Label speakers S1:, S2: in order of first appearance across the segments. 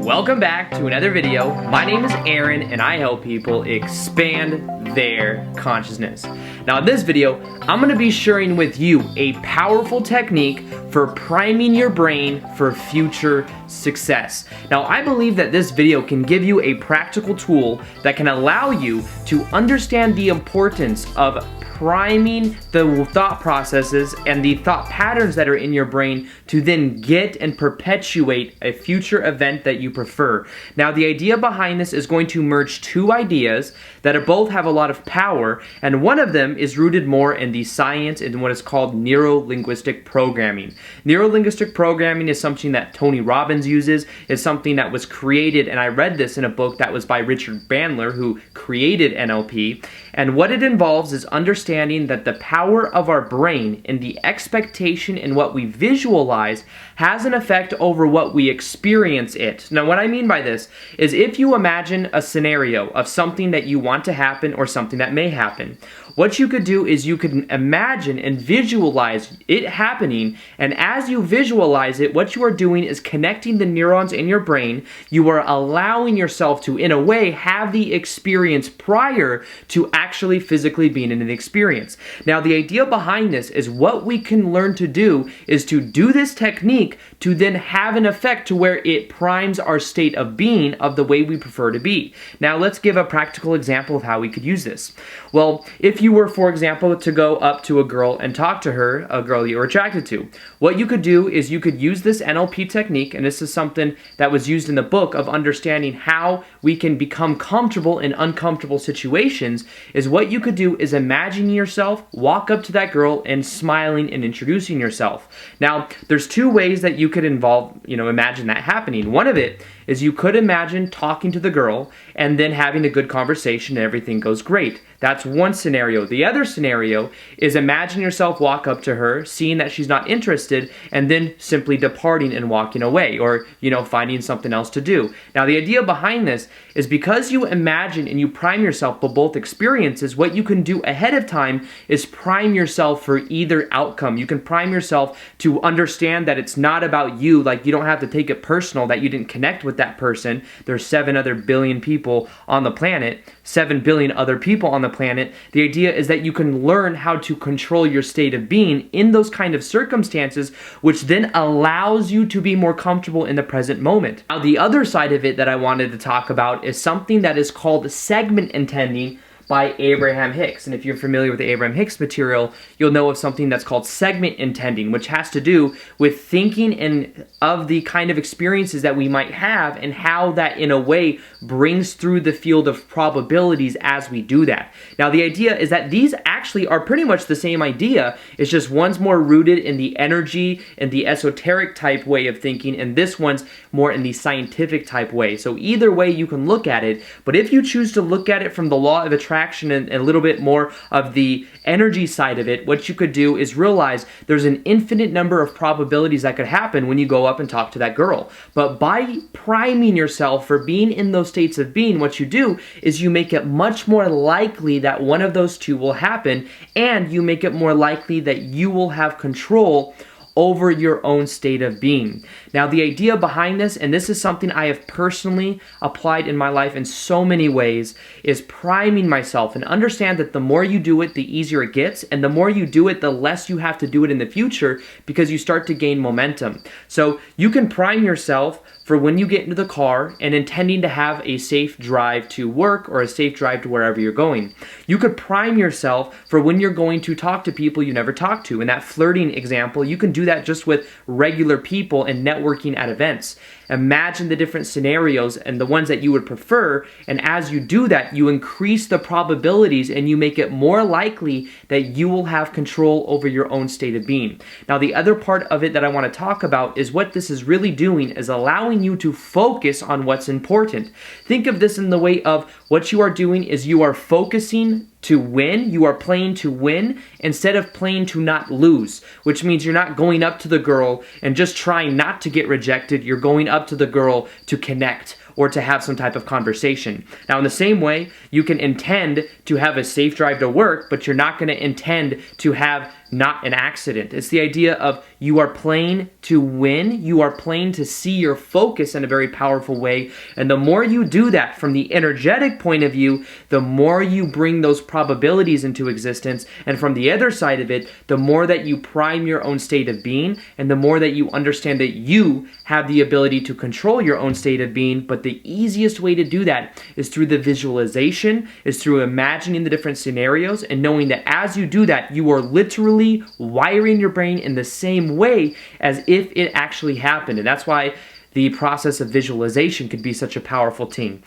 S1: Welcome back to another video. My name is Aaron and I help people expand their consciousness. Now in this video, I'm going to be sharing with you a powerful technique for priming your brain for future success. Now I believe that this video can give you a practical tool that can allow you to understand the importance of priming the thought processes and the thought patterns that are in your brain to then get and perpetuate a future event that you prefer. Now the idea behind this is going to merge two ideas that both have a lot of power, and one of them is rooted more in the science and what is called neuro-linguistic programming. Neuro-linguistic programming is something that Tony Robbins uses. It's something that was created, and I read this in a book that was by Richard Bandler, who created NLP, and what it involves is understanding that the power of our brain and the expectation in what we visualize has an effect over what we experience it. Now what I mean by this is if you imagine a scenario of something that you want to happen or something that may happen, what you could do is you could imagine and visualize it happening, and as you visualize it, what you are doing is connecting the neurons in your brain. You are allowing yourself to, in a way, have the experience prior to actually physically being in an experience. Now, the idea behind this is what we can learn to do is to do this technique to then have an effect to where it primes our state of being of the way we prefer to be. Now, let's give a practical example of how we could use this. Well, if you were, for example, to go up to a girl and talk to her, a girl you're attracted to, what you could do is you could use this NLP technique, and this is something that was used in the book of understanding how we can become comfortable in uncomfortable situations, is what you could do is imagine yourself walk up to that girl and smiling and introducing yourself. Now, there's two ways that you could imagine that happening. One of it is you could imagine talking to the girl and then having a good conversation and everything goes great. That's one scenario. The other scenario is imagine yourself walk up to her, seeing that she's not interested, and then simply departing and walking away, or finding something else to do. Now the idea behind this is because you imagine and you prime yourself for both experiences, what you can do ahead of time is prime yourself for either outcome. You can prime yourself to understand that it's not about you, like you don't have to take it personal that you didn't connect with that person. There's 7 other billion people on the planet, 7 billion other people on the planet. The idea is that you can learn how to control your state of being in those kind of circumstances, which then allows you to be more comfortable in the present moment. Now, the other side of it that I wanted to talk about is something that is called segment intending by Abraham Hicks. And if you're familiar with the Abraham Hicks material, you'll know of something that's called segment intending, which has to do with thinking and of the kind of experiences that we might have and how that in a way brings through the field of probabilities as we do that. Now the idea is that these actually are pretty much the same idea. It's just one's more rooted in the energy and the esoteric type way of thinking, and this one's more in the scientific type way. So either way you can look at it, but if you choose to look at it from the law of attraction and a little bit more of the energy side of it, what you could do is realize there's an infinite number of probabilities that could happen when you go up and talk to that girl. But by priming yourself for being in those states of being, what you do is you make it much more likely that one of those two will happen, and you make it more likely that you will have control over your own state of being. Now the idea behind this, and this is something I have personally applied in my life in so many ways, is priming myself, and understand that the more you do it, the easier it gets, and the more you do it, the less you have to do it in the future because you start to gain momentum. So you can prime yourself for when you get into the car and intending to have a safe drive to work or a safe drive to wherever you're going. You could prime yourself for when you're going to talk to people you never talked to. In that flirting example, you can do that just with regular people and networking at events. Imagine the different scenarios and the ones that you would prefer, and as you do that, you increase the probabilities and you make it more likely that you will have control over your own state of being. Now, the other part of it that I want to talk about is what this is really doing is allowing you to focus on what's important. Think of this in the way of what you are doing is you are focusing to win, you are playing to win instead of playing to not lose, which means you're not going up to the girl and just trying not to get rejected, you're going up to the girl to connect or to have some type of conversation. Now in the same way, you can intend to have a safe drive to work, but you're not going to intend to have not an accident. It's the idea of you are playing to win. You are playing to see your focus in a very powerful way. And the more you do that from the energetic point of view, the more you bring those probabilities into existence. And from the other side of it, the more that you prime your own state of being, and the more that you understand that you have the ability to control your own state of being. But the easiest way to do that is through the visualization, is through imagining the different scenarios, and knowing that as you do that, you are literally wiring your brain in the same way as if it actually happened. And that's why the process of visualization could be such a powerful thing.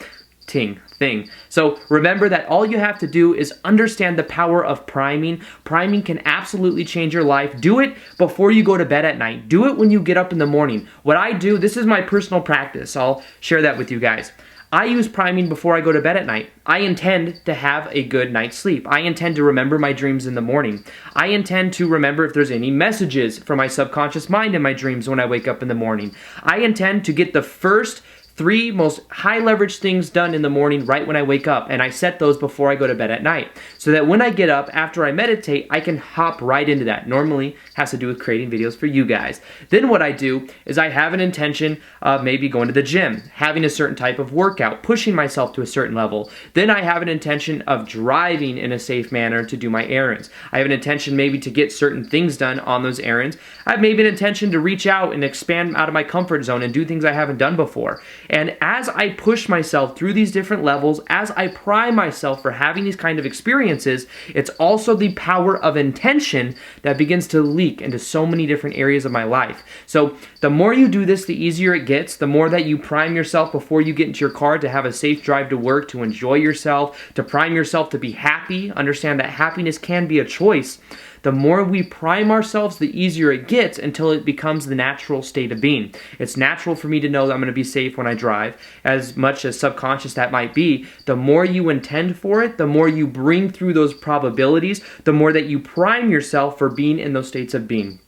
S1: So remember that all you have to do is understand the power of priming. Priming can absolutely change your life. Do it before you go to bed at night. Do it when you get up in the morning. What I do, this is my personal practice. I'll share that with you guys. I use priming before I go to bed at night. I intend to have a good night's sleep. I intend to remember my dreams in the morning. I intend to remember if there's any messages from my subconscious mind in my dreams when I wake up in the morning. I intend to get the first 3 most high leverage things done in the morning right when I wake up, and I set those before I go to bed at night, so that when I get up after I meditate, I can hop right into that. Normally has to do with creating videos for you guys. Then what I do is I have an intention of maybe going to the gym, having a certain type of workout, pushing myself to a certain level. Then I have an intention of driving in a safe manner to do my errands. I have an intention maybe to get certain things done on those errands. I have maybe an intention to reach out and expand out of my comfort zone and do things I haven't done before. And as I push myself through these different levels, as I prime myself for having these kind of experiences, it's also the power of intention that begins to leak into so many different areas of my life. So the more you do this, the easier it gets. The more that you prime yourself before you get into your car to have a safe drive to work, to enjoy yourself, to prime yourself to be happy, understand that happiness can be a choice. The more we prime ourselves, the easier it gets until it becomes the natural state of being. It's natural for me to know that I'm going to be safe when I drive, as much as subconscious that might be. The more you intend for it, the more you bring through those probabilities, the more that you prime yourself for being in those states of being.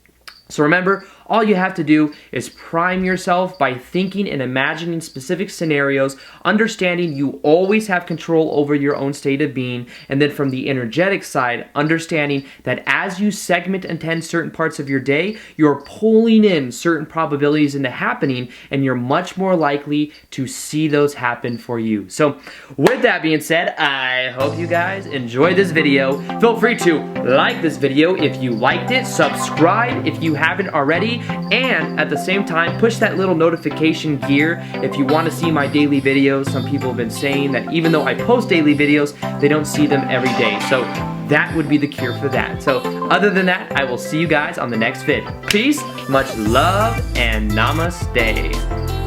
S1: So remember, all you have to do is prime yourself by thinking and imagining specific scenarios, understanding you always have control over your own state of being, and then from the energetic side, understanding that as you segment and tend certain parts of your day, you're pulling in certain probabilities into happening, and you're much more likely to see those happen for you. So with that being said, I hope you guys enjoyed this video. Feel free to like this video if you liked it, subscribe if you haven't already, and at the same time push that little notification gear if you want to see my daily videos. Some people have been saying that even though I post daily videos, they don't see them every day. So that would be the cure for that. So other than that, I will see you guys on the next vid. Peace, much love, and namaste.